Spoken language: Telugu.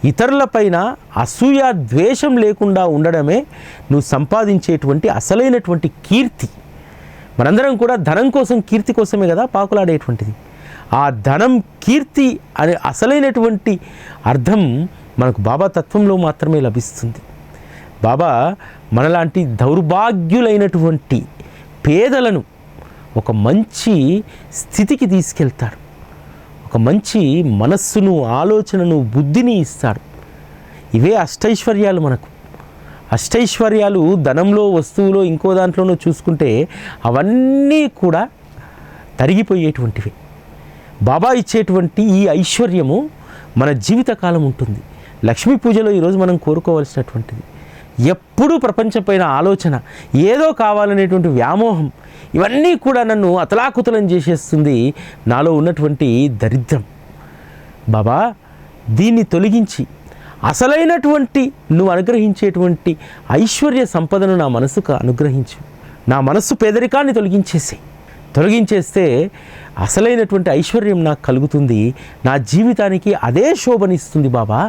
ఇతరులపైన అసూయ ద్వేషం లేకుండా ఉండడమే నువ్వు సంపాదించేటువంటి అసలైనటువంటి కీర్తి. మనందరం కూడా ధనం కోసం కీర్తి కోసమే కదా పాకులాడేటువంటిది. ఆ ధనం కీర్తి అనే అసలైనటువంటి అర్థం మనకు బాబా తత్వంలో మాత్రమే లభిస్తుంది. బాబా మనలాంటి దౌర్భాగ్యులైనటువంటి పేదలను ఒక మంచి స్థితికి తీసుకెళ్తాడు. ఒక మంచి మనస్సును, ఆలోచనను, బుద్ధిని ఇస్తాడు. ఇవే అష్టైశ్వర్యాలు. మనకు అష్టైశ్వర్యాలు ధనంలో, వస్తువులో, ఇంకో దాంట్లోనూ చూసుకుంటే అవన్నీ కూడా తరిగిపోయేటువంటివి. బాబా ఇచ్చేటువంటి ఈ ఐశ్వర్యము మన జీవితకాలం ఉంటుంది. లక్ష్మీ పూజలో ఈరోజు మనం కోరుకోవాల్సినటువంటిది ఎప్పుడూ ప్రపంచపైన ఆలోచన, ఏదో కావాలనేటువంటి వ్యామోహం, ఇవన్నీ కూడా నన్ను అతలాకుతలం చేసేస్తుంది. నాలో ఉన్నటువంటి దరిద్రం. బాబా దీన్ని తొలగించి అసలైనటువంటి నువ్వు అనుగ్రహించేటువంటి ఐశ్వర్య సంపదను నా మనసుకు అనుగ్రహించు. నా మనస్సు పేదరికాన్ని తొలగించేస్తే అసలైనటువంటి ఐశ్వర్యం నాకు కలుగుతుంది. నా జీవితానికి అదే శోభనిస్తుంది బాబా.